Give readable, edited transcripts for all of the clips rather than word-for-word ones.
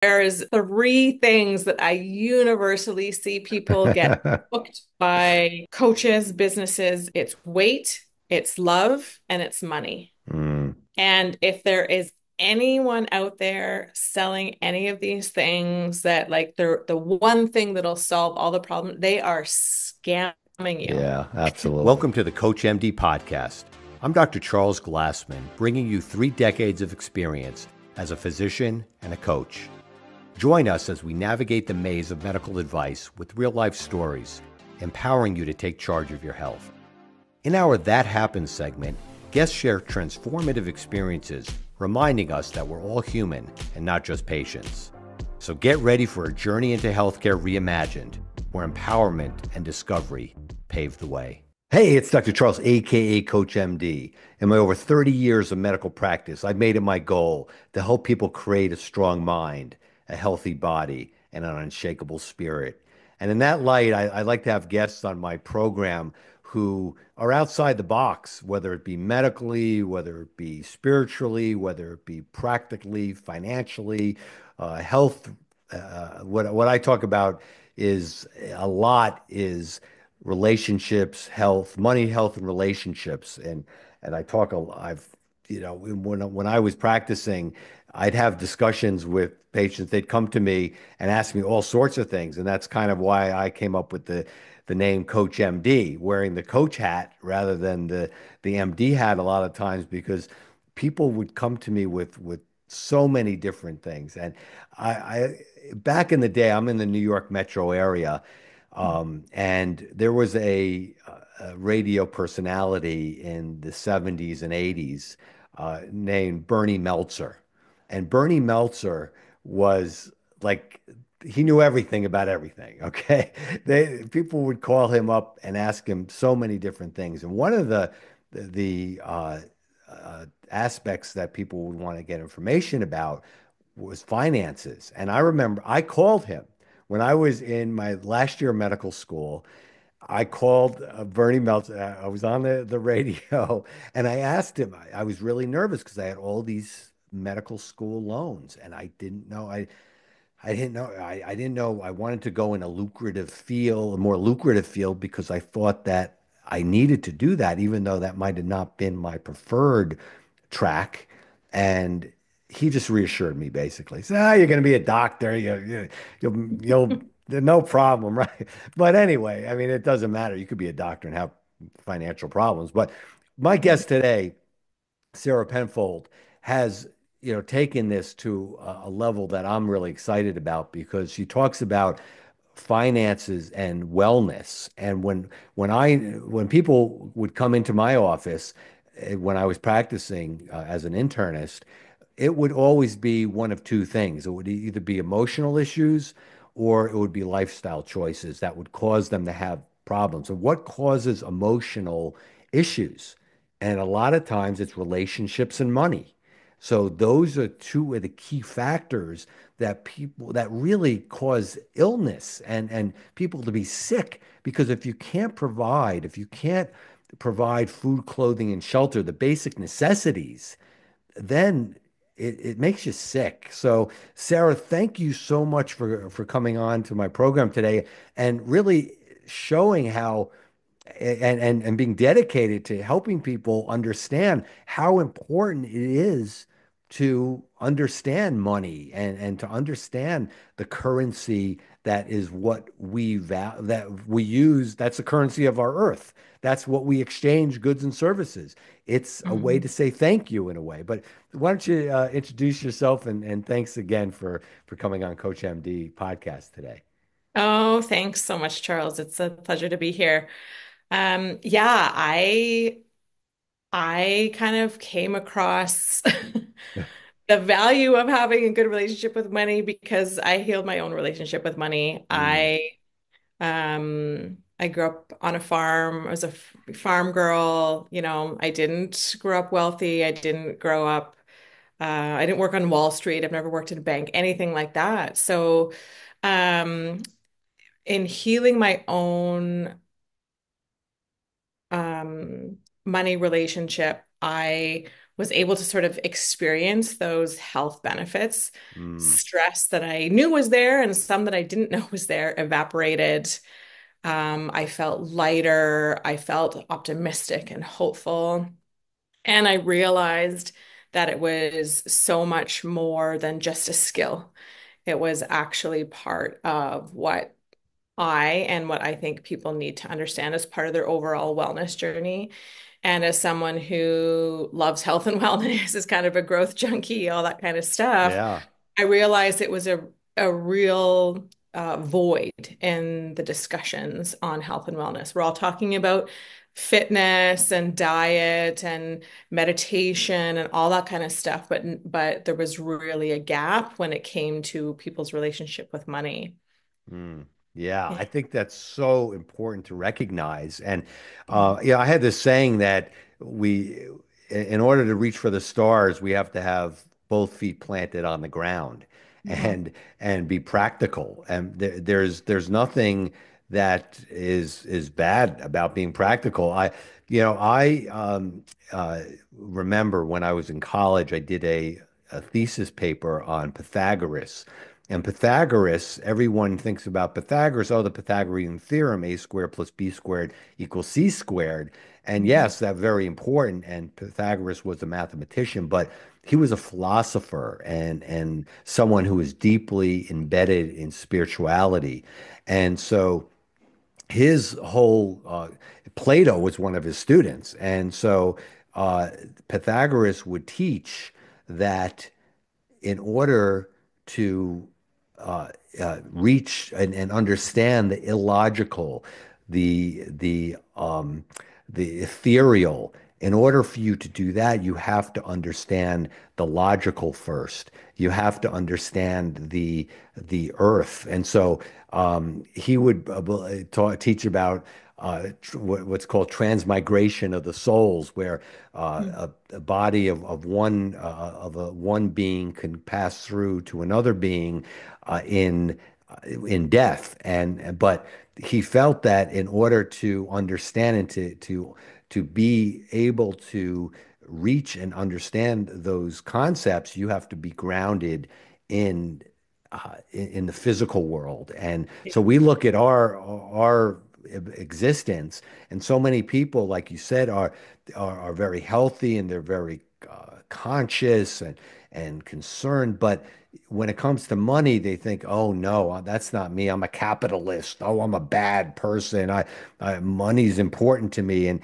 There's three things that I universally see people get booked by coaches, businesses. It's weight, it's love, and it's money. Mm, And if there is anyone out there selling any of these things that like they're the one thing that'll solve all the problems, they are scamming you. yeah, absolutely. Welcome to the CoachMD Podcast. I'm Dr. Charles Glassman, bringing you 3 decades of experience as a physician and a coach. Join us as we navigate the maze of medical advice with real-life stories, empowering you to take charge of your health. In our That Happens segment, guests share transformative experiences, reminding us that we're all human and not just patients. So get ready for a journey into healthcare reimagined, where empowerment and discovery pave the way. Hey, it's Dr. Charles, aka Coach MD. In my over 30 years of medical practice, I've made it my goal to help people create a strong mind, a healthy body, and an unshakable spirit. And in that light, I like to have guests on my program who are outside the box, whether it be medically, whether it be spiritually, whether it be practically, financially, health. What I talk about is a lot is relationships, health, money, health, and relationships. And I talk a I've when I was practicing, I'd have discussions with patients. They'd come to me and ask me all sorts of things, and that's kind of why I came up with the name Coach MD, wearing the coach hat rather than the MD hat a lot of times because people would come to me with so many different things. And I back in the day, I'm in the New York metro area, and there was a radio personality in the 70s and 80s named Bernie Meltzer. And Bernie Meltzer was like, he knew everything about everything. Okay. People would call him up and ask him so many different things. And one of the aspects that people would want to get information about was finances. And I remember I called him when I was in my last year of medical school. I called Bernie Meltzer. I was on the radio and I asked him, I was really nervous because I had all these medical school loans and I didn't know. I didn't know. I didn't know I wanted to go in a lucrative field, a more lucrative field, because I thought that I needed to do that, even though that might have not been my preferred track. And he just reassured me basically. He said, "Ah, you're going to be a doctor. You'll, no problem, right?" But anyway, I mean, it doesn't matter. You could be a doctor and have financial problems. But my guest today, Sarah Penfold, has taken this to a level that I'm really excited about because she talks about finances and wellness. And when people would come into my office when I was practicing as an internist, it would always be one of two things. It would either be emotional issues or it would be lifestyle choices that would cause them to have problems. And what causes emotional issues? And a lot of times it's relationships and money. So those are two of the key factors that people that really cause illness and people to be sick. Because if you can't provide food, clothing, and shelter, the basic necessities, then it makes you sick. So, Sarah, thank you so much for coming on to my program today and really showing how and being dedicated to helping people understand how important it is to understand money and to understand the currency that is what that we use. That's the currency of our earth. That's what we exchange goods and services. It's a way to Mhm. say thank you in a way. But why don't you introduce yourself and thanks again for coming on Coach MD podcast today. Oh, thanks so much, Charles. It's a pleasure to be here. Yeah, I kind of came across the value of having a good relationship with money because I healed my own relationship with money. Mm, I grew up on a farm. I was a farm girl. I didn't grow up wealthy. I didn't grow up I didn't work on Wall Street. I've never worked in a bank, anything like that. So, um, in healing my own money relationship, I was able to sort of experience those health benefits. Mm. Stress that I knew was there and some that I didn't know was there evaporated. I felt lighter. I felt optimistic and hopeful. And I realized that it was so much more than just a skill. It was actually part of what I think people need to understand as part of their overall wellness journey. And as someone who loves health and wellness, is kind of a growth junkie, all that kind of stuff, Yeah. I realized it was a real void in the discussions on health and wellness. We're all talking about fitness and diet and meditation and all that kind of stuff, but there was really a gap when it came to people's relationship with money. Mm. Yeah, Yeah. I think that's so important to recognize. And yeah, I had this saying that in order to reach for the stars, we have to have both feet planted on the ground Mhm. and be practical. And there's nothing that is bad about being practical. I remember when I was in college, I did a thesis paper on Pythagoras. And Pythagoras, everyone thinks about Pythagoras, oh, the Pythagorean theorem, a squared plus b squared equals c squared. And Mhm. yes, that's very important. And Pythagoras was a mathematician, but he was a philosopher and someone who was deeply embedded in spirituality. And so his whole Plato was one of his students. And so uh, Pythagoras would teach that in order to uh, reach and understand the illogical, the ethereal. In order for you to do that, you have to understand the logical first. You have to understand the earth, and so he would teach about what's called transmigration of the souls, where a body of a one being can pass through to another being in death, and but he felt that in order to understand and to be able to reach and understand those concepts, you have to be grounded in in the physical world. And so we look at our existence, and so many people, like you said, are very healthy and they're very conscious and concerned. But when it comes to money, they think, "Oh no, that's not me. I'm a capitalist. Oh, I'm a bad person. Money's important to me." And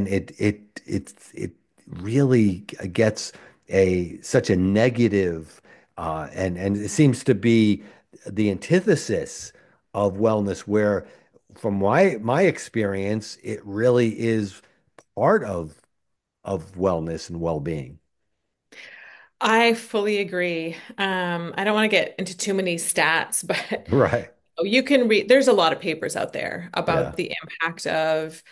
it really gets a such a negative, and it seems to be the antithesis of wellness, where from my experience, it really is part of wellness and well-being. I fully agree. I don't want to get into too many stats, but Right. you can read, there's a lot of papers out there Yeah. about the impact of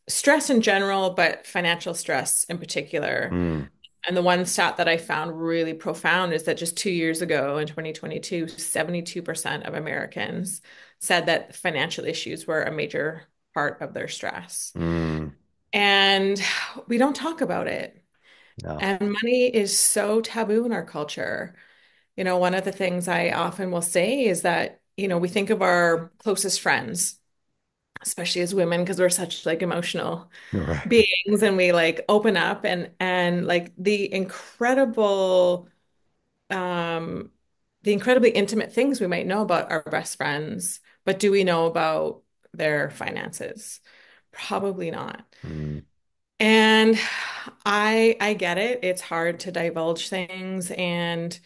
stress in general, but financial stress in particular. Mm, And the one stat that I found really profound is that just 2 years ago in 2022, 72% of Americans said that financial issues were a major part of their stress. mm, And we don't talk about it. no. And money is so taboo in our culture. One of the things I often will say is that, we think of our closest friends, especially as women, because we're such like emotional Right. beings and we like open up and like um the incredibly intimate things we might know about our best friends, but do we know about their finances? Probably not. Mm, And I get it. It's hard to divulge things and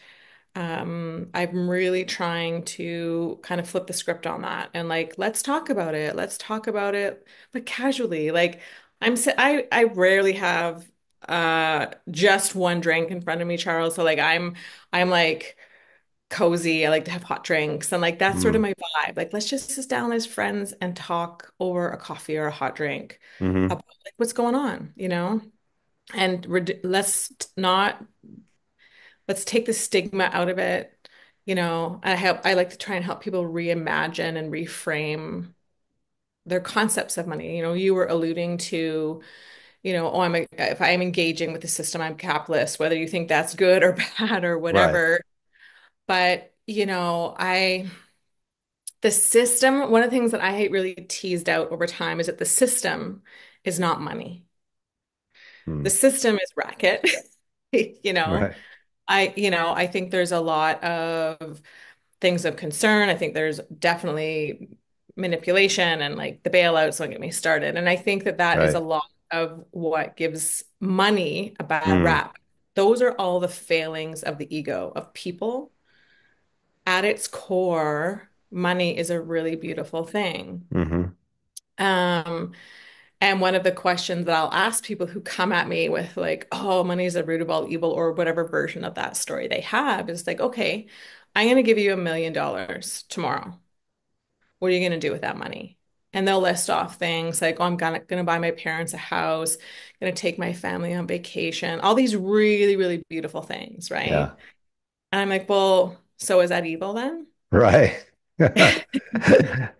I'm really trying to kind of flip the script on that and like, let's talk about it. Let's talk about it, but casually. Like I rarely have just one drink in front of me, Charles. So like I'm like cozy. I like to have hot drinks and like that's sort of mm, my vibe. Like let's just sit down as friends and talk over a coffee or a hot drink hmm about like what's going on, And let's take the stigma out of it. I like to try and help people reimagine and reframe their concepts of money. You were alluding to, oh, if I'm engaging with the system, I'm capitalist, whether you think that's good or bad or Right. whatever. But, the system, one of the things that I really teased out over time is that the system is not money. The Mm. system is racket. You know, Right. I think there's a lot of things of concern. I think there's definitely manipulation and like the bailouts don't get me started. And I think that that is a Right. lot of what gives money a bad Mm. rap. Those are all the failings of the ego of people. At its core, money is a really beautiful thing. Hmm. Um, and one of the questions that I'll ask people who come at me with like, oh, money is the root of all evil, or whatever version of that story they have, is like, okay, I'm going to give you $1 million tomorrow. What are you going to do with that money? And they'll list off things like, oh, I'm gonna buy my parents a house, gonna take my family on vacation, all these really, really beautiful things, right? Yeah. And I'm like, well, so is that evil then? Right.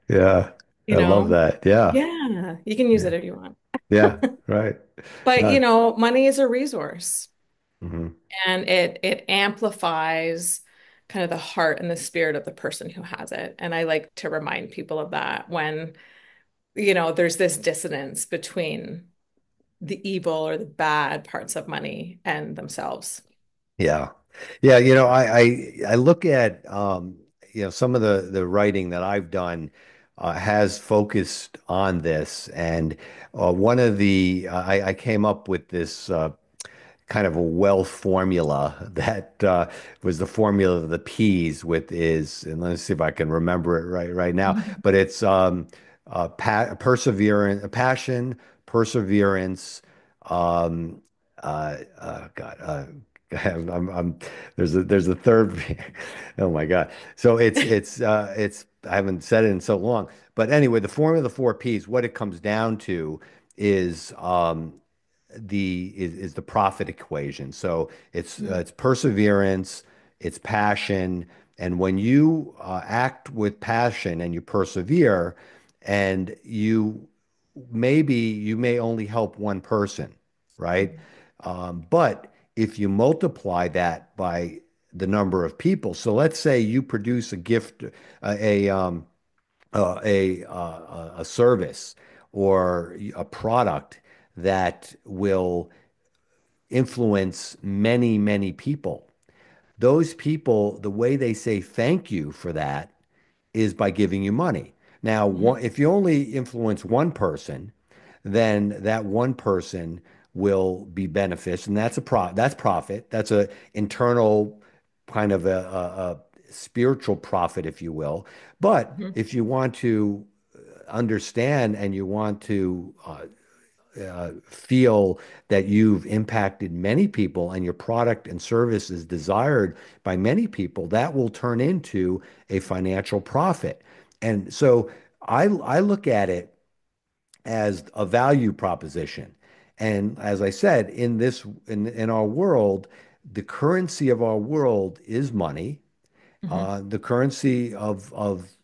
Yeah. You I love know? that. Yeah. Yeah, you can use Yeah. it if you want. Yeah. Right. But Uh, money is a resource mhm. and it amplifies kind of the heart and the spirit of the person who has it. And I like to remind people of that when, there's this dissonance between the evil or the bad parts of money and themselves. Yeah. Yeah, I look at some of the writing that I've done has focused on this, and one of the I came up with this kind of a wealth formula that was the formula of the P's with is, and let's see if I can remember it right now, but it's pa perseverance, passion, perseverance, um, God, I'm there's a third. Oh my God. So it's I haven't said it in so long. But anyway, the formula of the four P's, what it comes down to is is the profit equation. So Mhm, it's perseverance, it's passion, and when you act with passion and you persevere, and you may only help one person, right? mhm, But if you multiply that by the number of people, so let's say you produce a gift, a service or a product that will influence many, many people. Those people, the way they say thank you for that is by giving you money. Now, mhm, if you only influence one person, then that one person will be beneficial, and that's profit. That's a internal kind of a spiritual profit, if you will. But mhm. if you want to understand and you want to feel that you've impacted many people and your product and service is desired by many people, that will turn into a financial profit. And so I look at it as a value proposition. And as I said, in our world, the currency of our world is money. Mhm. The currency of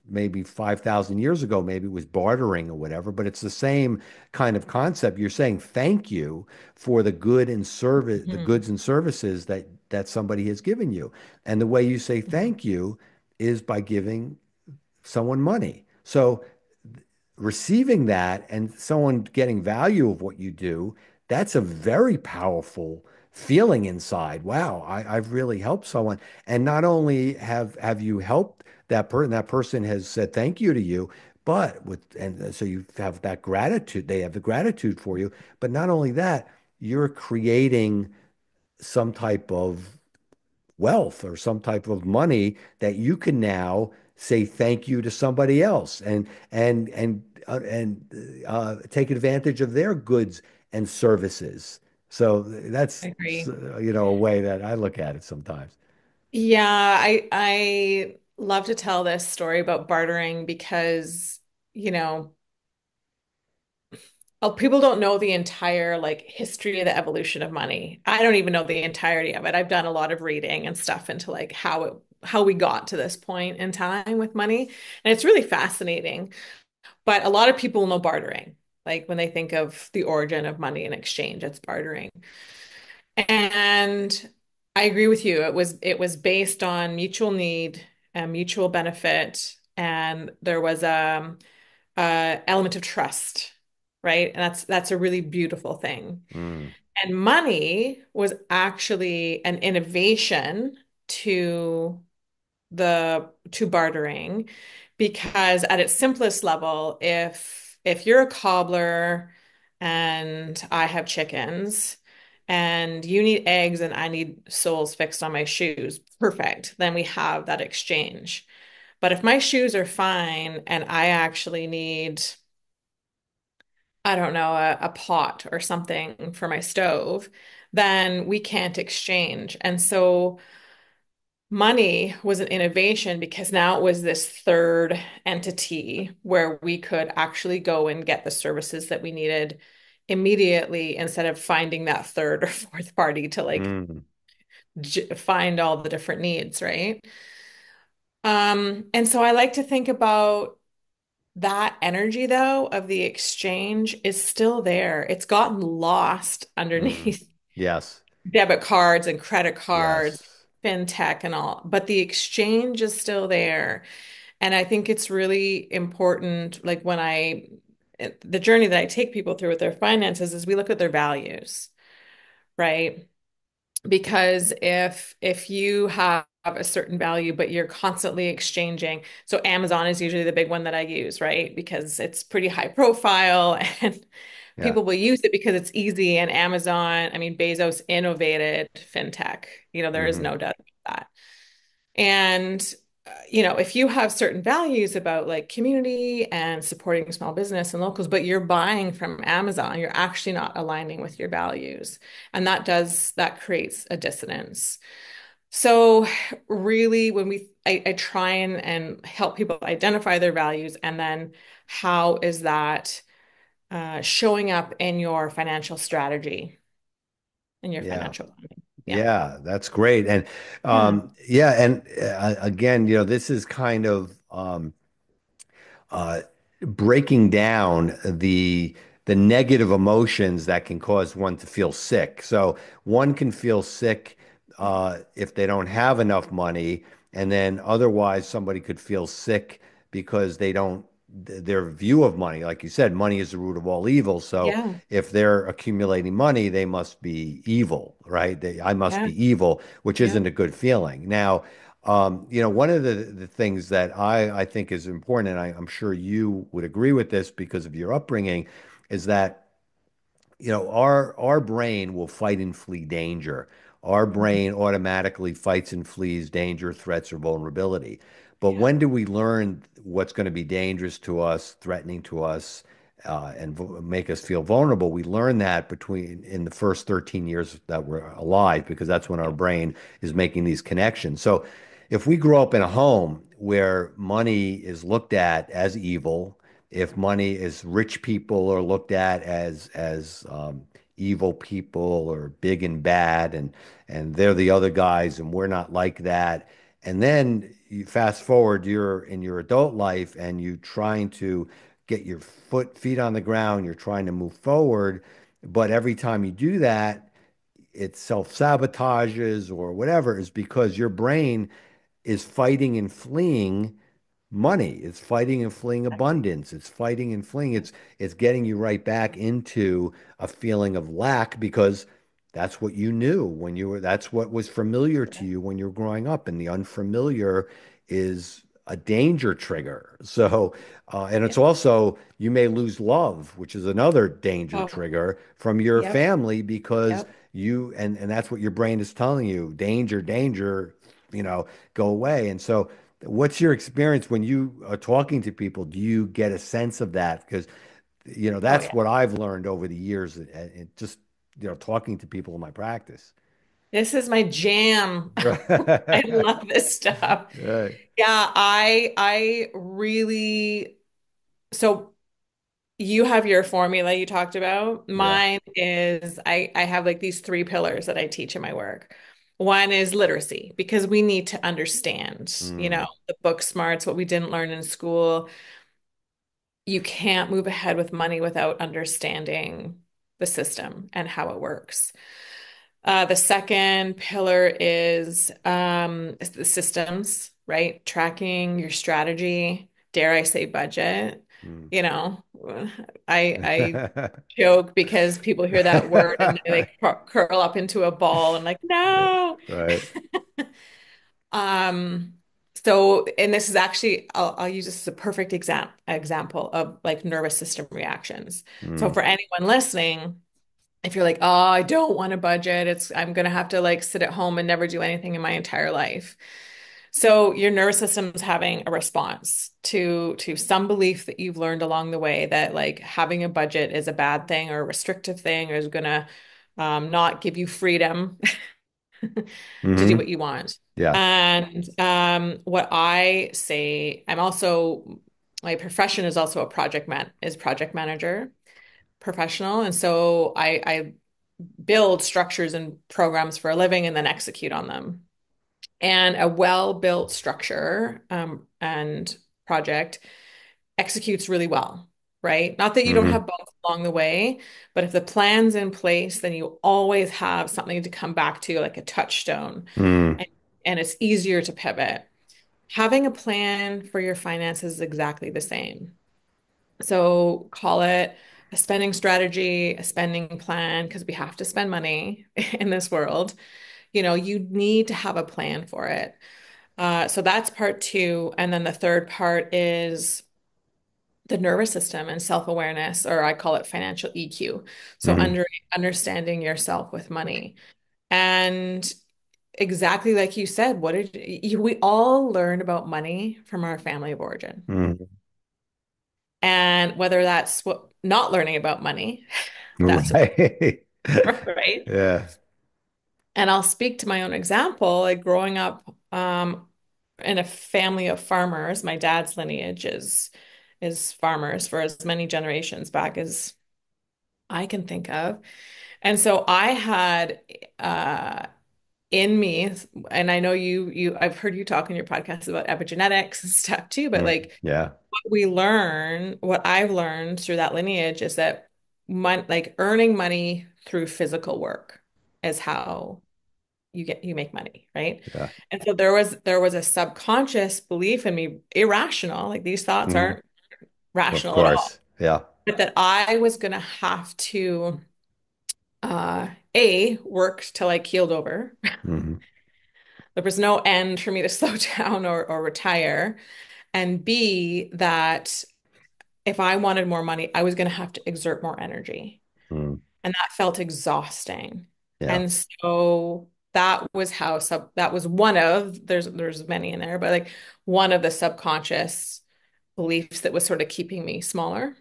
maybe 5,000 years ago, maybe it was bartering or whatever, but it's the same kind of concept. You're saying thank you for the Mhm. goods and services that somebody has given you. And the way you say Mhm. thank you is by giving someone money. So receiving that and someone getting value of what you do, that's a very powerful feeling inside. Wow, I've really helped someone. And not only have you helped that person has said thank you to you, but so you have that gratitude, they have the gratitude for you. But not only that, you're creating some type of wealth or some type of money that you can now say thank you to somebody else and take advantage of their goods and services. So I that's agree. a way that I look at it sometimes. Yeah, I love to tell this story about bartering because, you know, people don't know the entire like history of the evolution of money. I don't even know the entirety of it. I've done a lot of reading and stuff into like how we got to this point in time with money, and it's really fascinating. But a lot of people know bartering. like when they think of the origin of money in exchange, it's bartering. And I agree with you. It was based on mutual need and mutual benefit, and there was a element of trust, right? And that's a really beautiful thing. Mm, And money was actually an innovation to to bartering because at its simplest level, if you're a cobbler and I have chickens and you need eggs and I need soles fixed on my shoes, perfect. Then we have that exchange. But if my shoes are fine and I actually need, I don't know, a pot or something for my stove, then we can't exchange. And so money was an innovation because now it was this third entity where we could actually go and get the services that we needed immediately instead of finding that third or fourth party to like mm, find all the different needs, right? And so I like to think about that energy though of the exchange is still there. It's gotten lost mm. underneath Yes. debit cards and credit cards, Yes. fintech and all, but the exchange is still there. And I think it's really important, like the journey that I take people through with their finances is we look at their values, right? Because if you have a certain value, but you're constantly exchanging, so Amazon is usually the big one that I use, right? Because it's pretty high profile and Yeah. people will use it because it's easy. And Amazon, I mean, Bezos innovated fintech. There is Hmm. no doubt about that. And if you have certain values about like community and supporting small business and locals, but you're buying from Amazon, you're actually not aligning with your values. And that creates a dissonance. So really when I try and help people identify their values and then how is that showing up in your financial strategy, in your Yeah. financial planning. Yeah. Yeah, that's great. And Yeah. yeah, and again, this is kind of uh, breaking down the negative emotions that can cause one to feel sick. So one can feel sick if they don't have enough money, and then otherwise somebody could feel sick because they don't their view of money, like you said, money is the root of all evil. So Yeah. if they're accumulating money, they must be evil, right? I must Yeah. be evil, which Yeah. isn't a good feeling. Now, one of the things that I think is important, and I'm sure you would agree with this because of your upbringing, is that our brain will fight and flee danger. Our Mhm. brain automatically fights and flees danger, threats, or vulnerability. But Yeah. when do we learn what's going to be dangerous to us, threatening to us, and make us feel vulnerable? We learn that between in the first 13 years that we're alive, because that's when our Yeah. brain is making these connections. So if we grow up in a home where money is looked at as evil, if money is rich people are looked at as evil people or big and bad, and they're the other guys, and we're not like that. And then you fast forward, you're in your adult life, and you trying to get your feet on the ground. You're trying to move forward, but every time you do that, it self-sabotages or whatever is because your brain is fighting and fleeing money. It's fighting and fleeing Exactly. abundance. It's fighting and fleeing. It's getting you right back into a feeling of lack because that's what you knew when you were, that's what was familiar to you when you were growing up. And the unfamiliar is a danger trigger. So, and Yeah. it's also, you may lose love, which is another danger Oh, trigger from your yep. family because Yep. and that's what your brain is telling you, danger, danger, go away. And so, what's your experience when you are talking to people? Do you get a sense of that? Because, Oh, that's yeah. what I've learned over the years and just, talking to people in my practice. This is my jam. I love this stuff. Right. Yeah, I really so you have your formula you talked about. Yeah. Mine is I have like these three pillars that I teach in my work. One is literacy because we need to understand, Mm, the book smarts, what we didn't learn in school. you can't move ahead with money without understanding the system and how it works. The second pillar is the systems, right? Tracking your strategy, dare I say budget. Mm. You know, I joke because people hear that word and they curl up into a ball and like, Yeah, no. right. Um, so, and this is actually, I'll use this as a perfect example of like nervous system reactions. So Mm. for anyone listening, if you're like, oh, I don't want a budget, I'm gonna have to like sit at home and never do anything in my entire life. So your nervous system's having a response to some belief that you've learned along the way that like having a budget is a bad thing or a restrictive thing or is gonna not give you freedom to do Hmm. what you want. Yeah. And what I say, my profession is also project manager professional. And so I build structures and programs for a living and then execute on them. And a well-built structure and project executes really well, right? Not that you don't Hmm. have bumps along the way, but if the plan's in place, then you always have something to come back to, like a touchstone, Mm. and, and it's easier to pivot. Having a plan for your finances is exactly the same. So call it a spending strategy, a spending plan, because we have to spend money in this world. You know, you need to have a plan for it. So that's part two. And then the third part is the nervous system and self-awareness, or I call it financial EQ. So Hmm. understanding yourself with money. And exactly like you said, we all learn about money from our family of origin. Mm. And whether that's what not learning about money, that's what, Right. right? Yeah. And I'll speak to my own example, like growing up in a family of farmers. My dad's lineage is farmers for as many generations back as I can think of. And so I had uh in me, and I know I've heard you talk in your podcast about epigenetics and stuff too, but Mm. like Yeah. what I've learned through that lineage is that like earning money through physical work is how you make money, right? Yeah. And so there was a subconscious belief in me, irrational, like these thoughts Hmm. aren't Of rational at all, course. Yeah. but that I was gonna have to A, work till I keeled over. Hmm. There was no end for me to slow down or retire. And B, that if I wanted more money, I was gonna have to exert more energy. Mm. And that felt exhausting. Yeah. And so that was one of there's many in there, but like one of the subconscious beliefs that was sort of keeping me smaller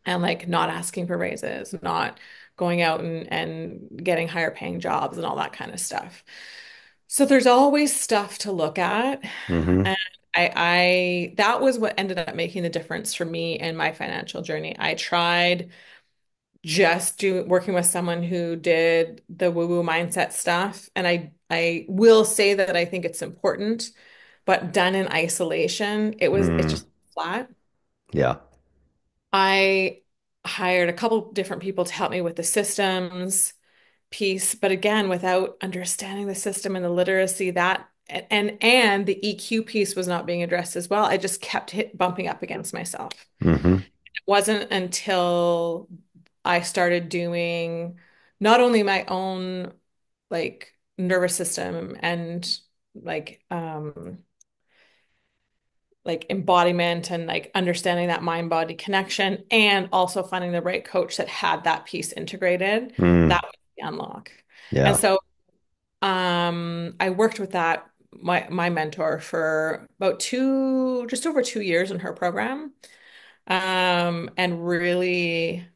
and like not asking for raises, not going out and getting higher paying jobs and all that kind of stuff. So there's always stuff to look at. Hmm. And I that was what ended up making the difference for me in my financial journey. I tried just working with someone who did the woo-woo mindset stuff. And I will say that I think it's important, but done in isolation, it's Mm. just flat. Yeah. I hired a couple different people to help me with the systems piece, but again, without understanding the system and the literacy that and the EQ piece was not being addressed as well. I just kept bumping up against myself. Hmm. It wasn't until I started doing not only my own like nervous system and like like embodiment and like understanding that mind body connection and also finding the right coach that had that piece integrated, Mm. that was the unlock. And Yeah. so I worked with that my mentor for about just over 2 years in her program, and really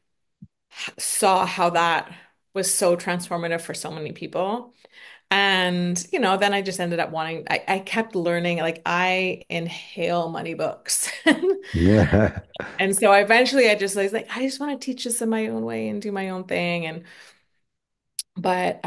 saw how that was so transformative for so many people. And, then I just ended up I kept learning, like I inhale money books. Yeah. And so eventually I just was like, I just want to teach this in my own way and do my own thing. And But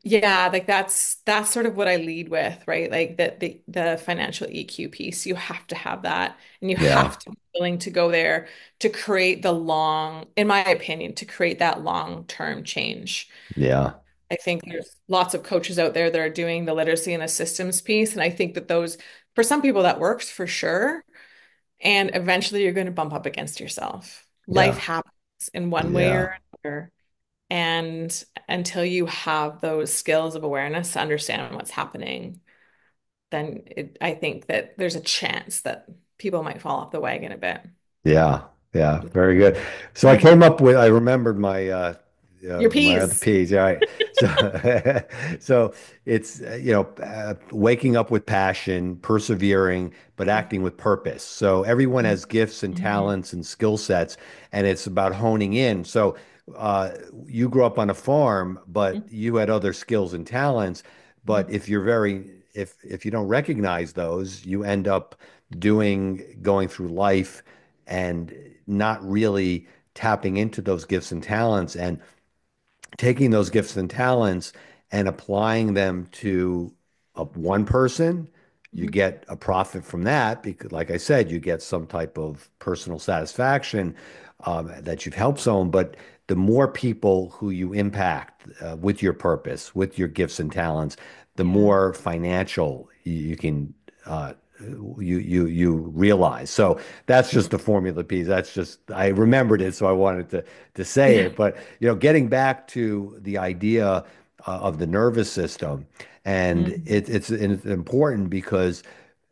yeah, like that's sort of what I lead with, right? Like the financial EQ piece, you have to have that and you Yeah. have to be willing to go there to create in my opinion, to create that long-term change. Yeah. I think there's lots of coaches out there that are doing the literacy and the systems piece. And I think that those, for some people, that works for sure. And eventually you're going to bump up against yourself. Life Yeah. happens in one way Yeah. or another. And until you have those skills of awareness to understand what's happening, then I think that there's a chance that people might fall off the wagon a bit. Yeah, yeah, very good. So I remembered Your my other peas. P's. All right. So, so it's, waking up with passion, persevering, but acting with purpose. So everyone has gifts and Mhm. talents and skill sets, and it's about honing in. So, uh, you grew up on a farm, but you had other skills and talents. But Mhm. if you don't recognize those, you end up going through life and not really tapping into those gifts and talents and taking those gifts and talents and applying them to one person. You Mhm. get a profit from that because, like I said, you get some type of personal satisfaction, that you've helped someone. But the more people who you impact, with your purpose, with your gifts and talents, the Yeah. more financial you can, you realize. So that's just the formula piece. That's just, I remembered it, so I wanted to say Yeah. it. But getting back to the idea, of the nervous system, and Mhm. it's important because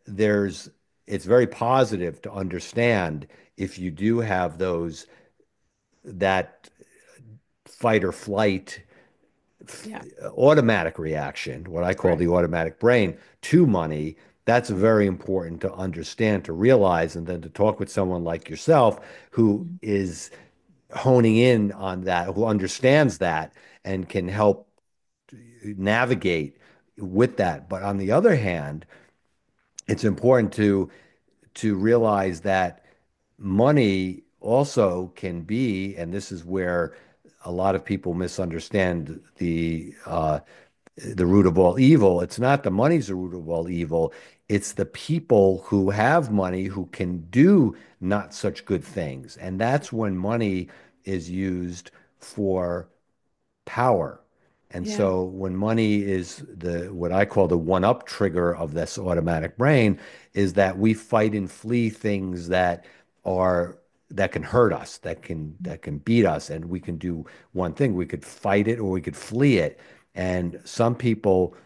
there's it's very positive to understand if you do have those that fight or flight Yeah. automatic reaction, what I call Correct. the automatic brain, to money. That's very important to understand, to realize, and then to talk with someone like yourself who Mhm. is honing in on that, who understands that and can help navigate with that. But on the other hand, it's important to realize that money also can be, and this is where a lot of people misunderstand the root of all evil. It's not the money's the root of all evil. It's the people who have money who can do not such good things. And that's when money is used for power. And Yeah. so when money is the what I call the one-up trigger of this automatic brain, is that we fight and flee things are that can hurt us, that can beat us, and we can do one thing. We could fight it or we could flee it. And some people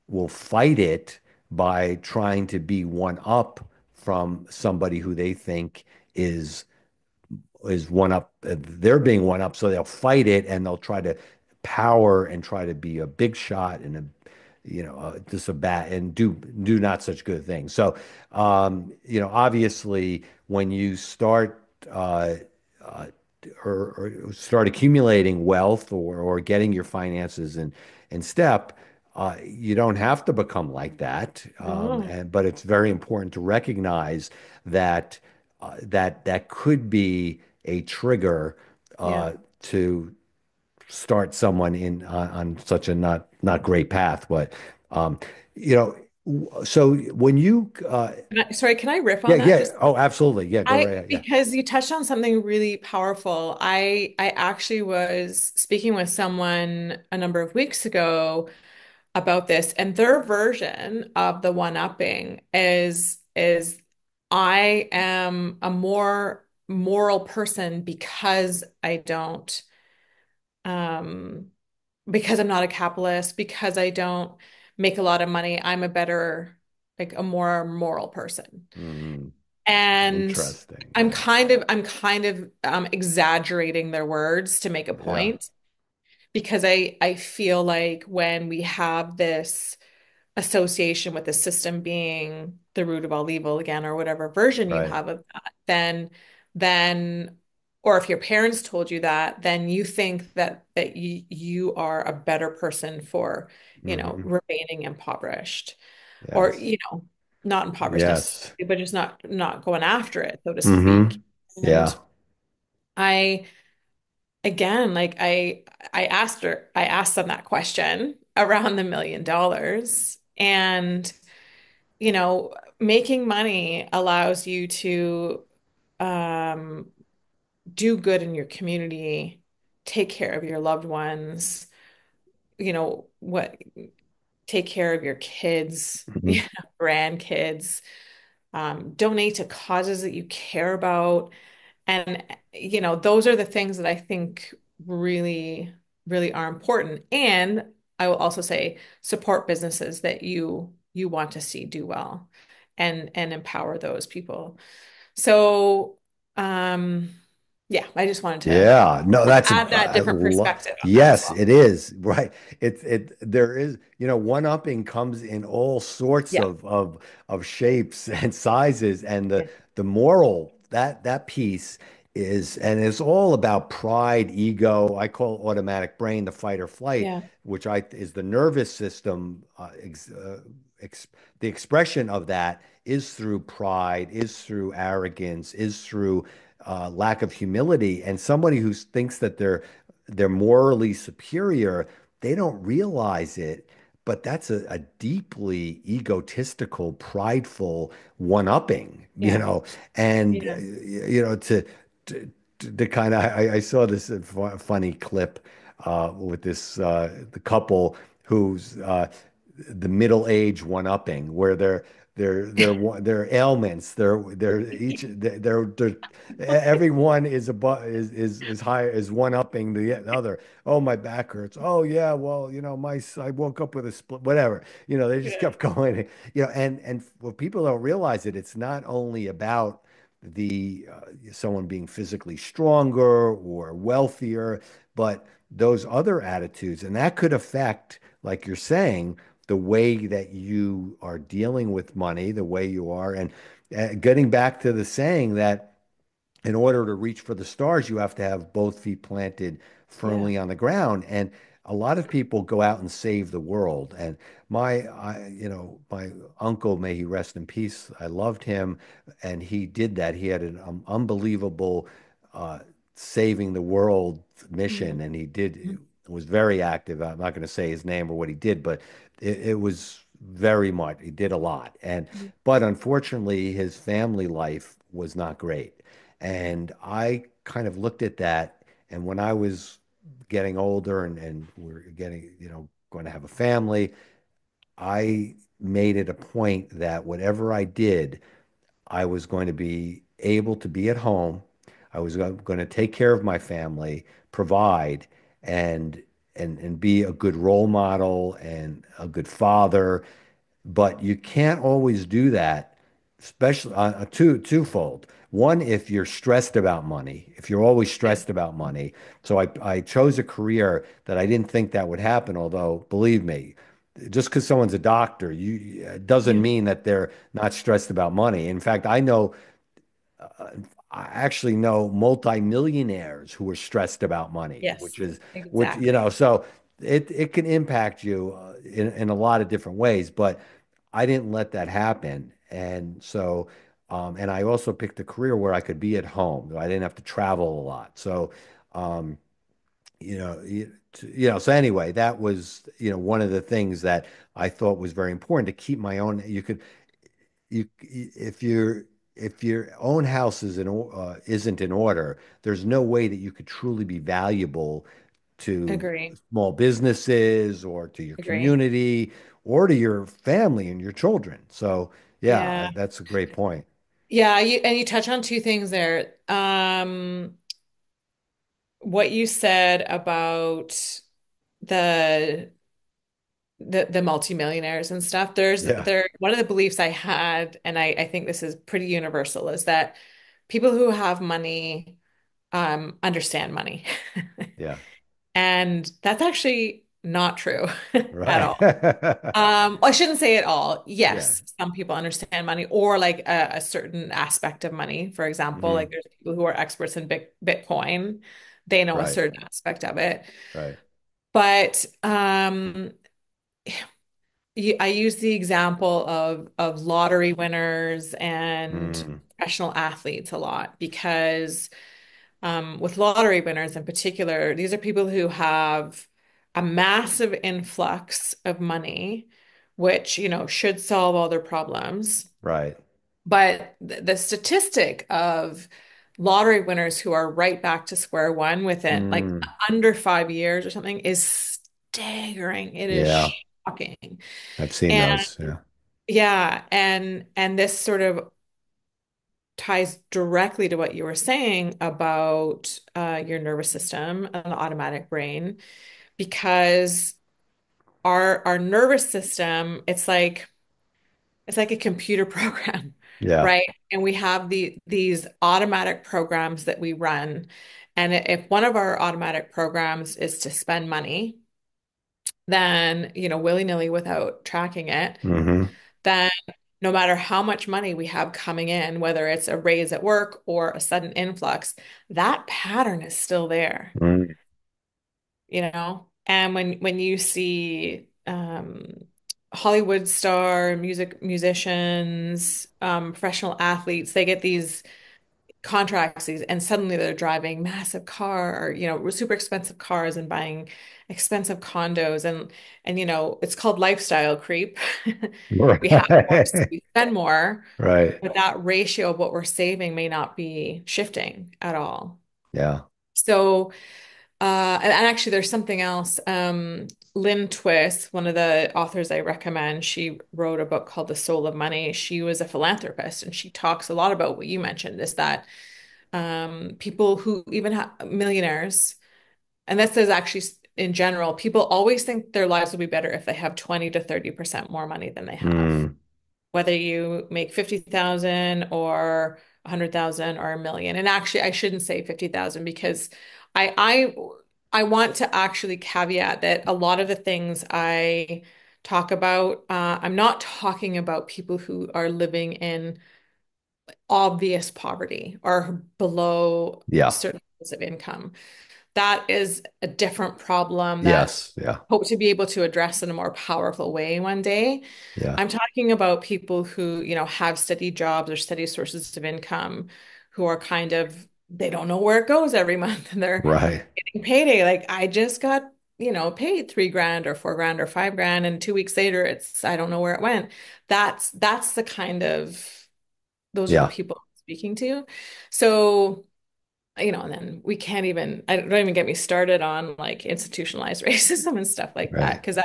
will fight it by trying to be one up from somebody who they think is is one up. They're being one up, so they'll fight it and they'll try to power and try to be a big shot and just a bad and do not such good things. So, obviously, when you start, uh, or start accumulating wealth, or getting your finances in step, you don't have to become like that. No. But it's very important to recognize that, that could be a trigger, Yeah. to start someone on such a not great path. But um, you know, so when you, Sorry, can I riff yeah, on that yeah, just oh, absolutely, yeah, go I right ahead, yeah. because you touched on something really powerful. I actually was speaking with someone a number of weeks ago about this, and their version of the one-upping is I am a more moral person um because I'm not a capitalist, because I don't make a lot of money, I'm a better, like a more moral person. Mhm. And Interesting, I'm yeah, kind of exaggerating their words to make a yeah, point because I feel like when we have this association with the system being the root of all evil again, or whatever version you right. have of that, then or if your parents told you that, then you think that you are a better person for, Hmm. remaining impoverished or, Yes, not impoverished yes. necessarily, but just not going after it, so to Hmm. speak. And Yeah, I again, like I asked them that question around the $1 million. And, making money allows you to um, do good in your community, take care of your loved ones, what take care of your kids, Mhm. grandkids, donate to causes that you care about. And, those are the things that I think really, really are important. And I will also say support businesses that you want to see do well and empower those people. So, um, yeah, I just wanted to Yeah, no, that's add that I different lo perspective on that as yes, well. it is right. There is, one-upping comes in all sorts Yeah. of shapes and sizes, and Yeah. the moral that piece is, and it's all about pride, ego. I call automatic brain the fight or flight, Yeah. which I is the nervous system. Ex the expression of that is through pride, is through arrogance, is through lack of humility, and somebody who thinks that they're morally superior, they don't realize it, but that's a deeply egotistical, prideful one-upping, Yeah. and Yeah. to, to kind of I saw this funny clip with this the couple who's the middle age one-upping, where their ailments, they're each they're everyone is above is higher is one-upping the other. Oh, my back hurts. Oh yeah, well, I woke up with a split, whatever. They just Yeah. kept going. And what people don't realize, it's not only about the someone being physically stronger or wealthier, but those other attitudes, and that could affect, like you're saying, the way that you are dealing with money, the way you are, and getting back to the saying that in order to reach for the stars, you have to have both feet planted Yeah. firmly on the ground. And a lot of people go out and save the world. And my uncle, may he rest in peace, I loved him, and he did that. He had an unbelievable uh, saving the world mission, Mhm. and he did was very active. I'm not going to say his name or what he did, but it was very much. He did a lot, Mhm. but unfortunately, his family life was not great. And I kind of looked at that. And when I was getting older and we're getting, going to have a family, I made it a point that whatever I did, I was going to be able to be at home. I was going to take care of my family, provide, and and be a good role model and a good father, but you can't always do that, especially twofold. One, if you're stressed about money, if you're always Yeah. stressed about money. So I chose a career that I didn't think that would happen, although believe me, just because someone's a doctor, doesn't Yeah. mean that they're not stressed about money. In fact, uh, I actually know multimillionaires who are stressed about money, Yes. which Exactly. so it can impact you in a lot of different ways. But I didn't let that happen, and so and I also picked a career where I could be at home. I didn't have to travel a lot. So um, so anyway, that was one of the things that I thought was very important to keep my own. If your own house isn't in order, there's no way that you could truly be valuable to Agree. small businesses or to your Agree. community or to your family and your children. So yeah, Yeah. that's a great point. Yeah, you touch on two things there. What you said about the the multimillionaires and stuff. Yeah, There one of the beliefs I had, and I think this is pretty universal, is that people who have money understand money. yeah, And that's actually not true at right. all. I shouldn't say it all. Yeah. Yes, some people understand money or like a certain aspect of money. For example, Hmm. like there's people who are experts in Bitcoin. They know a Right, certain aspect of it. right. But I use the example of lottery winners and Mm, professional athletes a lot because with lottery winners in particular, these are people who have a massive influx of money, which, should solve all their problems. Right. But the statistic of lottery winners who are right back to square one within like Mm. under 5 years or something is staggering. It is Yeah. shocking. I've seen And those. Yeah. yeah, and this sort of ties directly to what you were saying about your nervous system and the automatic brain, because our nervous system, it's like a computer program, Yeah. right? And we have these automatic programs that we run. And if one of our automatic programs is to spend money, then, willy-nilly without tracking it, Hmm. then no matter how much money we have coming in, whether it's a raise at work or a sudden influx, that pattern is still there, Mm. And when you see Hollywood star musicians, professional athletes, they get these contracts, and suddenly they're driving massive car or, super expensive cars and buying expensive condos, and it's called lifestyle creep. We have more, so Right. we spend more, Right. but that ratio of what we're saving may not be shifting at all. Yeah. So, and actually, there's something else. Lynn Twist, one of the authors I recommend, she wrote a book called The Soul of Money. She was a philanthropist, and she talks a lot about what you mentioned, is that people who even have millionaires, and this is actually in general, people always think their lives will be better if they have 20 to 30% more money than they have, Mm. whether you make 50,000 or 100,000 or a million. And actually, I shouldn't say 50,000 because I I I want to actually caveat that a lot of the things I talk about, I'm not talking about people who are living in obvious poverty or below Yeah. certain levels of income. That is a different problem that Yes. Yeah. I hope to be able to address in a more powerful way one day. Yeah. I'm talking about people who, have steady jobs or steady sources of income, who are kind of, they don't know where it goes every month, and they're Right. getting payday. Like, I just got, paid 3 grand or 4 grand or 5 grand, and 2 weeks later I don't know where it went. That's the kind of, those are the Yeah. people I'm speaking to. So, and then we can't even, I don't even get me started on like institutionalized racism and stuff like that, Right. because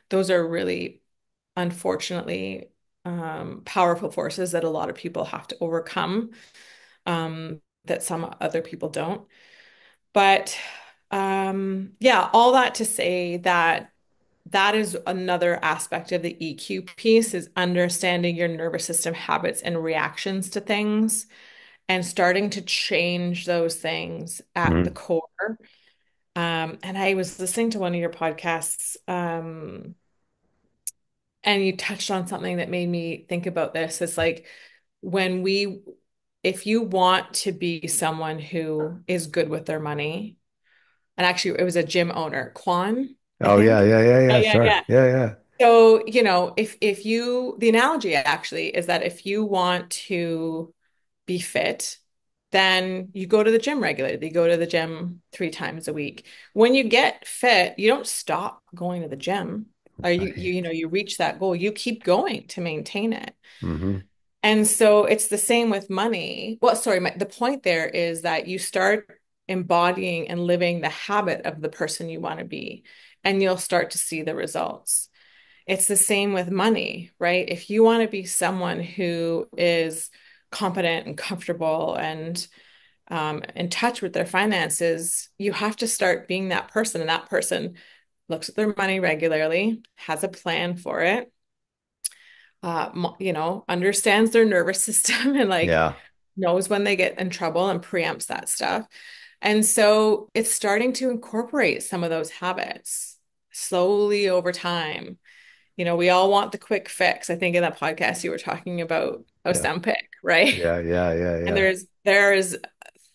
those are really, unfortunately, powerful forces that a lot of people have to overcome, that some other people don't. But yeah, all that to say that that is another aspect of the EQ piece, is understanding your nervous system habits and reactions to things and starting to change those things at the Mm. core. And I was listening to one of your podcasts, and you touched on something that made me think about this. It's like, when we, if you want to be someone who is good with their money, and actually it was a gym owner, Quan, I Oh yeah. think. Yeah. Yeah. Yeah, Yeah. yeah, Sure. yeah. Yeah. Yeah. So, if you, the analogy actually is that if you want to be fit, then you go to the gym regularly. You go to the gym 3 times a week. When you get fit, you don't stop going to the gym, or Right. you reach that goal. You keep going to maintain it. Hmm. And so it's the same with money. Well, sorry, the point there is that you start embodying and living the habit of the person you want to be, and you'll start to see the results. It's the same with money, right? If you want to be someone who is confident and comfortable and in touch with their finances, you have to start being that person. And that person looks at their money regularly, has a plan for it, understands their nervous system, and like Yeah. knows when they get in trouble and preempts that stuff. And so it's starting to incorporate some of those habits slowly over time. We all want the quick fix. I think in that podcast you were talking about Yeah. Ozempic, right? Yeah. Yeah. Yeah. And Yeah. there's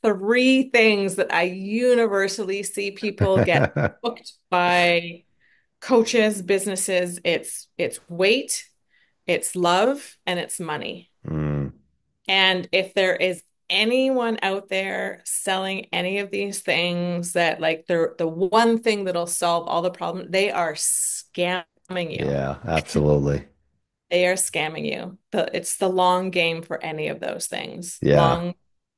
three things that I universally see people get booked by coaches, businesses. It's weight, it's love, and it's money. Mm. And if there is anyone out there selling any of these things that like they're the one thing that'll solve all the problems, they are scamming you. Yeah, absolutely. They are scamming you. It's the long game for any of those things. Yeah.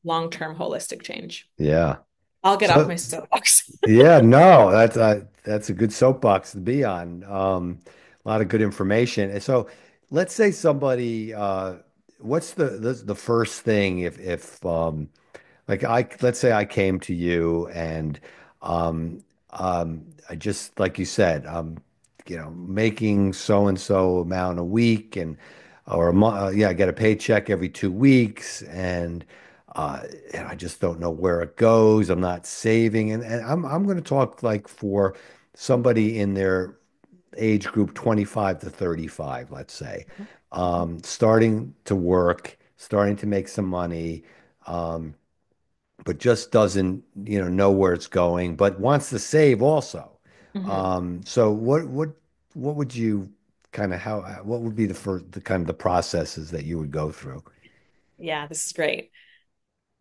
Long-term holistic change. Yeah. I'll get off So my soapbox. yeah, no, that's a good soapbox to be on. A lot of good information. And so, let's say somebody, what's the first thing if like let's say I came to you and um, I just like you said, making so and so amount a week and or a month, yeah, I get a paycheck every 2 weeks and I just don't know where it goes. I'm not saving, and I'm going to talk like for somebody in their age group 25 to 35, let's say, starting to work, starting to make some money. Um, but just doesn't, know where it's going, but wants to save also. Mhm. So what would you kind of what would be the kind of the processes that you would go through? Yeah, this is great.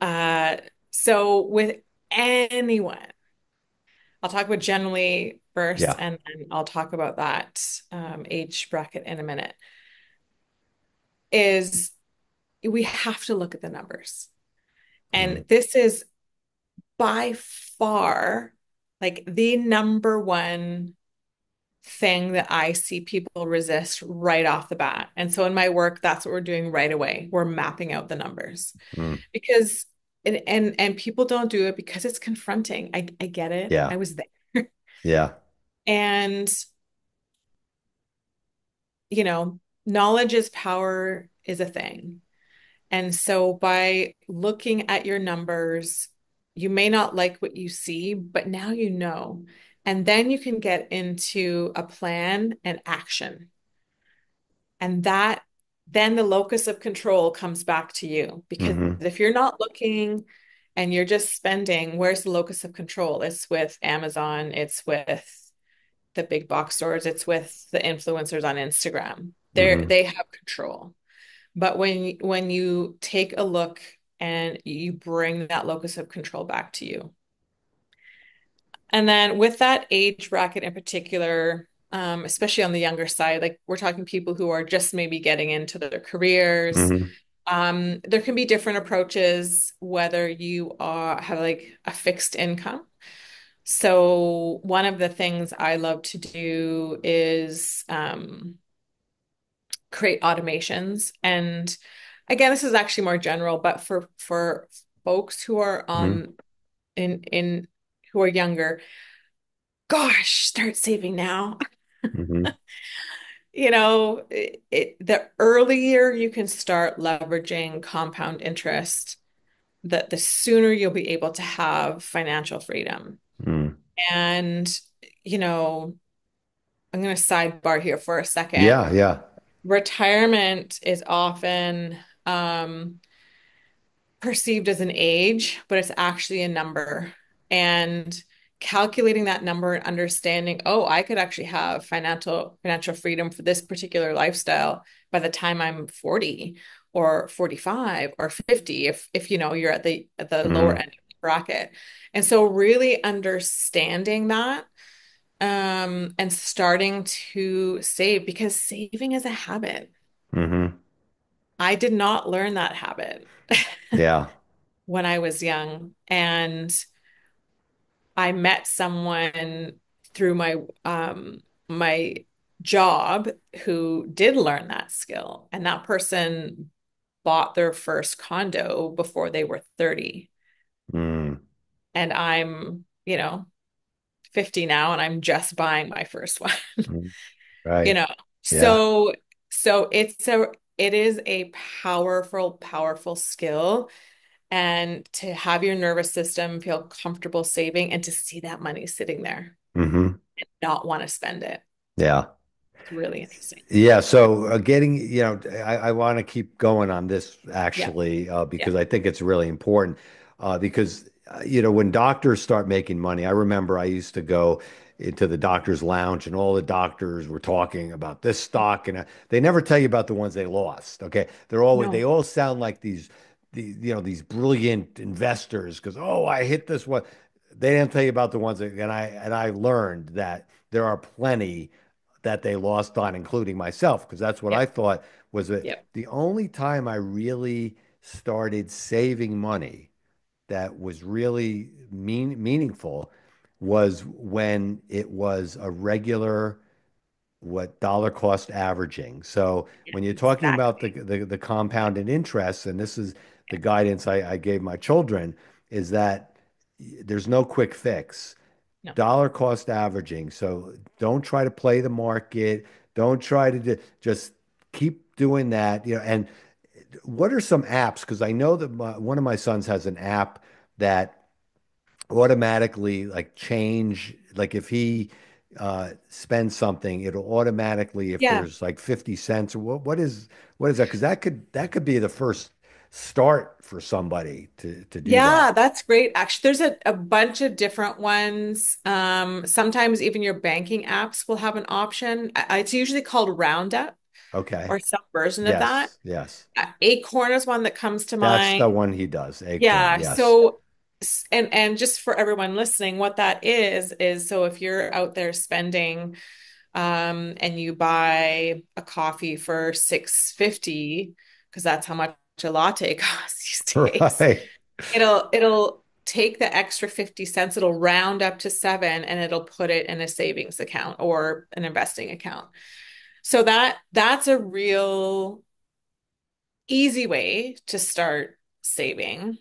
Uh, so with anyone, I'll talk about generally first, Yeah. and then I'll talk about that age bracket in a minute. Is we have to look at the numbers. Mm, And this is by far like the number one thing that I see people resist right off the bat. And so in my work, that's what we're doing right away. We're mapping out the numbers mm, because and people don't do it because it's confronting. I get it. yeah. I was there. Yeah. And knowledge is power is a thing. And so by looking at your numbers, you may not like what you see, but now you know. And then you can get into a plan and action. And then the locus of control comes back to you. Because Hmm. if you're not looking and you're just spending, where's the locus of control? It's with Amazon, it's with the big box stores, it's with the influencers on Instagram. Hmm. They have control. But when you take a look and you bring that locus of control back to you. And then with that age bracket in particular, especially on the younger side, like we're talking people who are just maybe getting into their careers. Hmm. There can be different approaches, whether you have like a fixed income. So one of the things I love to do is create automations. And again, this is actually more general, but for folks who are Hmm. in who are younger, gosh, start saving now. Hmm. The earlier you can start leveraging compound interest, the sooner you'll be able to have financial freedom. Hmm. And, you know, I'm going to sidebar here for a second. Yeah. Yeah. Retirement is often perceived as an age, but it's actually a number. And calculating that number and understanding, oh, I could actually have financial freedom for this particular lifestyle by the time I'm 40 or 45 or 50 if you're at the lower Hmm. end of the bracket. And so really understanding that and starting to save because saving is a habit. Hmm. I did not learn that habit Yeah. when I was young. And I met someone through my job who did learn that skill. And that person bought their first condo before they were 30. Mm. And I'm, 50 now and I'm just buying my first one. Mm. you Right. know. Yeah. So it is a powerful skill. And to have your nervous system feel comfortable saving and to see that money sitting there Hmm. and not want to spend it. Yeah. It's really interesting. Yeah, so I want to keep going on this Yeah. actually Yeah. because I think it's really important. Because when doctors start making money, I remember I used to go into the doctor's lounge and all the doctors were talking about this stock and they never tell you about the ones they lost. Okay, they No. all sound like these brilliant investors because, oh, I hit this one. They didn't tell you about the ones that, and I learned that there are plenty that they lost on, including myself, because that's what I Yep. thought was that Yep. the only time I really started saving money that was really meaningful was when it was a regular what dollar cost averaging. So Yeah, when you're talking about the exactly. the Yep. compounded interest, and this is the Yep. guidance I gave my children, is that there's no quick fix. No. Dollar cost averaging. So don't try to play the market. Don't try to just keep doing that. And what are some apps? Because I know that one of my sons has an app that automatically like change like if he spends something it'll automatically if Yeah. there's like 50 cents or what is that because that could be the first start for somebody to do Yeah, that. that's great. Actually, there's a bunch of different ones. Sometimes even your banking apps will have an option. It's usually called Roundup Okay. or some version of that. Yes, yes, Acorn is one that comes to that's mind. the one he does, Acorn. Yeah, Yes. so and just for everyone listening, what that is so if you're out there spending and you buy a coffee for 6.50 because that's how much a latte costs these days. Right. It'll take the extra 50 cents, it'll round up to 7 and it'll put it in a savings account or an investing account. So that's a real easy way to start saving,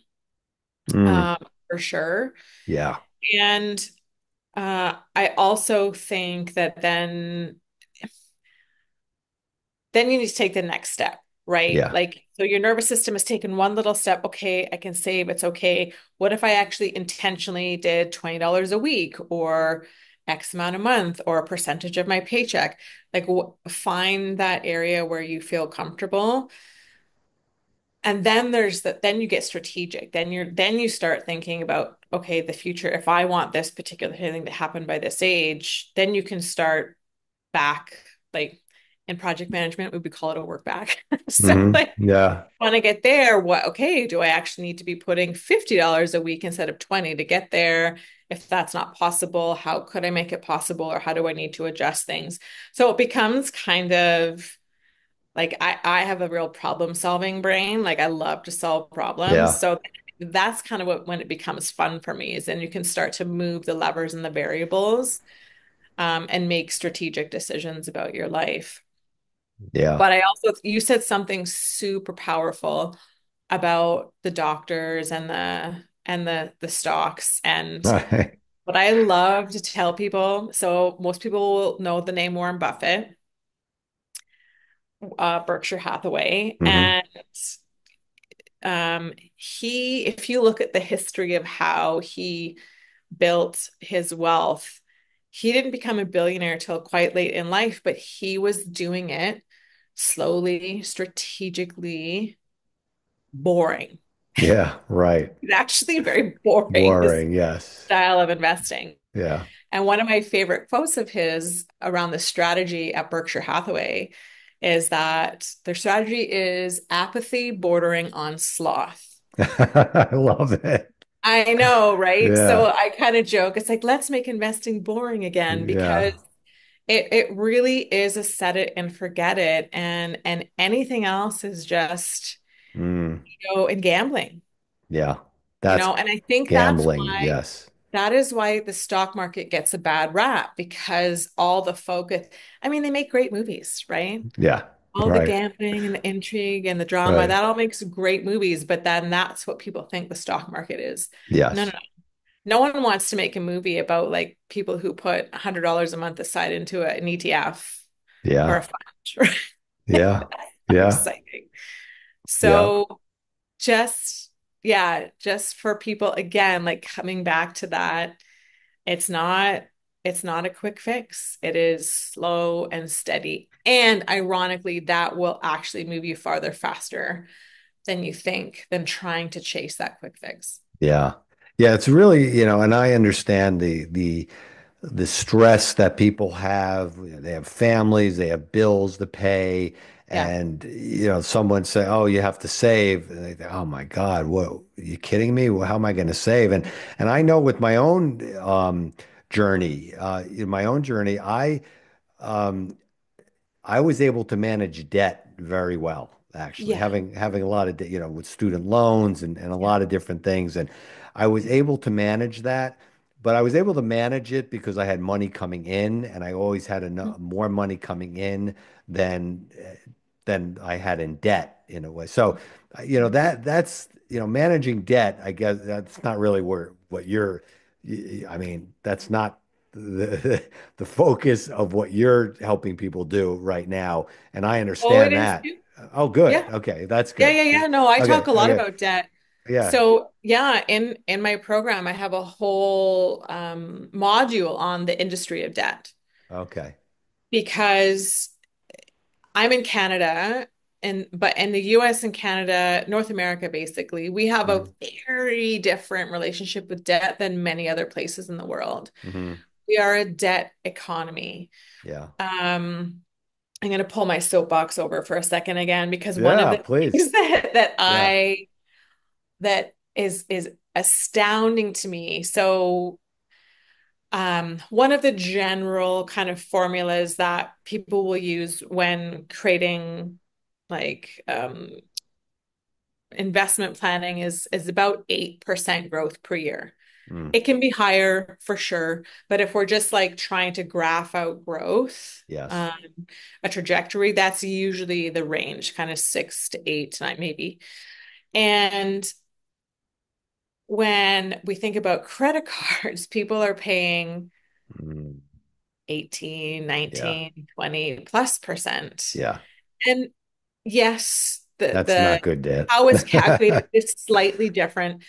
Mm, for sure. yeah, And I also think that then you need to take the next step, right? yeah. Like, so your nervous system has taken one little step. Okay, I can save. It's okay. What if I actually intentionally did $20 a week or X amount a month or a percentage of my paycheck? Like, find that area where you feel comfortable. And then then you get strategic. Then you start thinking about, okay, the future. If I want this particular thing to happen by this age, then you can start back, like in project management, we would call it a work back. So like Yeah. want to get there, okay, do I actually need to be putting $50 a week instead of 20 to get there? If that's not possible, how could I make it possible or how do I need to adjust things? So it becomes kind of like I have a real problem solving brain. Like I love to solve problems. Yeah. So that's kind of what when it becomes fun for me is then you can start to move the levers and the variables and make strategic decisions about your life. Yeah. But I also, you said something super powerful about the doctors and the stocks. And Right. what I love to tell people, so most people will know the name Warren Buffett, Berkshire Hathaway, Hmm. and if you look at the history of how he built his wealth, he didn't become a billionaire till quite late in life, but he was doing it slowly, strategically, boring. Yeah. Right. It's actually very boring, his Boring. Yes. style of investing. Yeah. And one of my favorite quotes of his around the strategy at Berkshire Hathaway is that their strategy is apathy bordering on sloth. I love it. I know, right? So Yeah. I kind of joke, it's like, let's make investing boring again because Yeah. it really is a set it and forget it. And anything else is just, Mm. and gambling, Yeah. That's and I think gambling. Yes. that is why the stock market gets a bad rap because all the focus, I mean, they make great movies, right? Yeah. All the Right. gambling and the intrigue and the drama, Right. that all makes great movies, but then that's what people think the stock market is. No, no, Yes. no. No one wants to make a movie about like people who put $100 a month aside into an ETF or a Yeah. fund. That's Yeah. not Yeah. exciting. Yeah. So just, yeah, just for people again, like coming back to that, it's not it's not a quick fix. It is slow and steady. And ironically, that will actually move you farther faster than you think than trying to chase that quick fix. Yeah. Yeah. It's really, and I understand the stress that people have. They have families, they have bills to pay, Yeah. and someone say, "Oh, you have to save." And they think, "Oh my God, what? Are you kidding me? Well, how am I going to save?" And I know with my own journey, in my own journey, um, I was able to manage debt very well, actually, Yeah. having a lot of, with student loans and a Yeah. lot of different things. And I was able to manage that, but I was able to manage it because I had money coming in, and I always had enough, more money coming in than than I had in debt in a way. So, that's, managing debt, I guess that's not really what you're, I mean, that's not the the focus of what you're helping people do right now, and I Oh, it understand is that. too. Oh, good. Yeah. Okay, that's Yeah, good. yeah, yeah. No, I Okay, talk a lot okay, about debt. yeah, So yeah, in my program, I have a whole module on the industry of debt okay. because I'm in Canada and but in the US and Canada, North America basically, we have a Mm-hmm. very different relationship with debt than many other places in the world. Mm-hmm. We are a debt economy. Yeah, Um, I'm going to pull my soapbox over for a second again because one of yeah, the please. things that Yeah. I that is astounding to me. So, one of the general kind of formulas that people will use when creating like investment planning is about 8% growth per year. Mm. It can be higher for sure, but if we're just like trying to graph out growth, Yes. a trajectory, that's usually the range, kind of 6 to 8, nine maybe. And when we think about credit cards, people are paying Mm. 18, Yeah, 19, 20 plus percent. yeah. And yes, the That's the not good, Dad. how it's calculated is slightly different,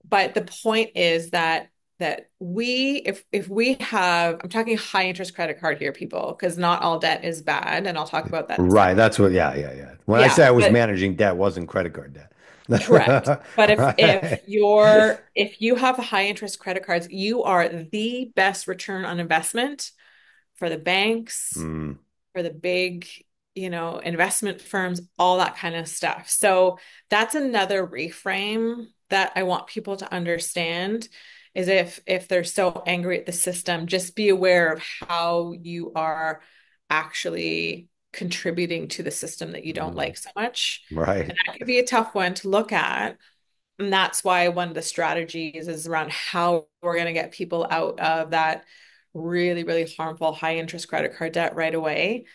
but the point is that we if we have, I'm talking high interest credit card here, people, because not all debt is bad, and I'll talk about that in a Right. second. That's what. Yeah, yeah, yeah. When I Yeah, say I was but managing debt, wasn't credit card correct. debt. But Right. if you have high interest credit cards, you are the best return on investment for the banks, Mm. for the big, investment firms, all that kind of stuff. So that's another reframe that I want people to understand is if they're so angry at the system, just be aware of how you are actually contributing to the system that you don't Mm. like so much. Right. And that could be a tough one to look at. And that's why one of the strategies is around how we're going to get people out of that really, really harmful high interest credit card debt right away.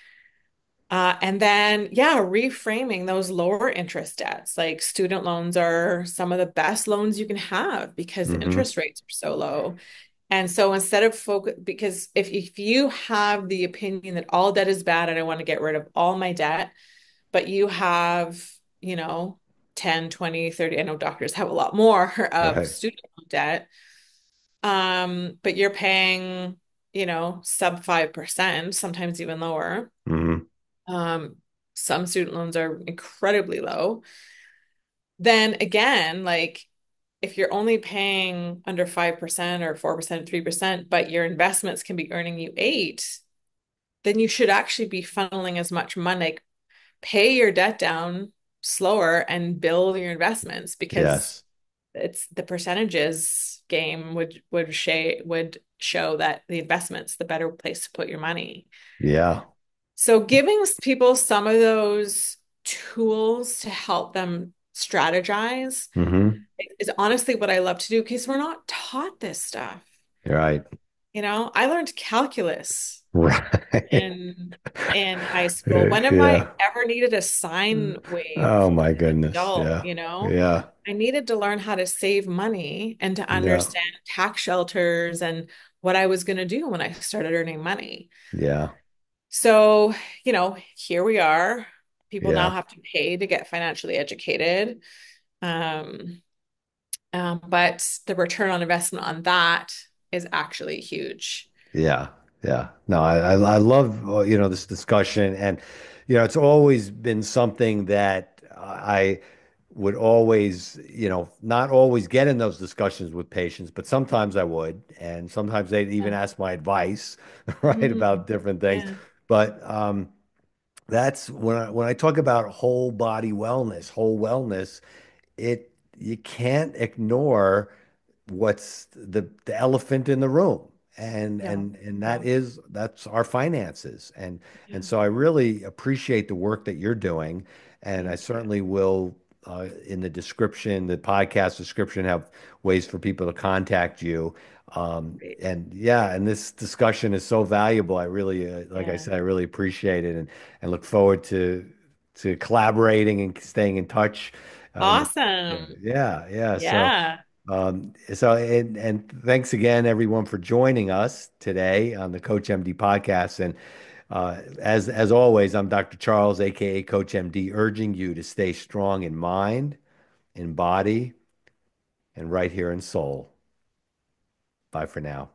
And then, yeah, reframing those lower interest debts. Like student loans are some of the best loans you can have because the Hmm. interest rates are so low. And so instead of focus, because if you have the opinion that all debt is bad and I want to get rid of all my debt, but you have, you know, 10, 20, 30, I know doctors have a lot more of Right. student loan debt. But you're paying, sub 5%, sometimes even lower. Hmm. Um, some student loans are incredibly low. Then again, like if you're only paying under 5% or 4%, 3%, but your investments can be earning you 8, then you should actually be funneling as much money, like pay your debt down slower and build your investments because Yes. it's the percentages game would show that the investment's the better place to put your money. Yeah. So giving people some of those tools to help them strategize Hmm. is honestly what I love to do because we're not taught this stuff. Right. I learned calculus Right. in high school. When have I Yeah. ever needed a sine wave Oh as my an goodness. adult, Yeah. Yeah. I needed to learn how to save money and to Yeah. understand tax shelters and what I was going to do when I started earning money. Yeah. So, here we are. People now Yeah. have to pay to get financially educated. Um, but the return on investment on that is actually huge. Yeah, yeah. No, I love this discussion, and it's always been something that I would always not always get in those discussions with patients, but sometimes I would, and sometimes they'd even Yeah. ask my advice, right, Mm, about different things. yeah. But That's when I talk about whole body wellness, whole wellness, it you can't ignore what's the elephant in the room. Yeah. And Yeah. that's our finances. And Yeah. so I really appreciate the work that you're doing. And I Thank you. certainly will in the description, the podcast description, have ways for people to contact you. Great. And yeah, and this discussion is so valuable. I really, like I Yeah. said, I really appreciate it and look forward to collaborating and staying in touch in the future. Awesome. Yeah, yeah. Yeah. And thanks again, everyone, for joining us today on the Coach MD podcast. And as always, I'm Dr. Charles, aka Coach MD, urging you to stay strong in mind, in body, and right here in soul. Bye for now.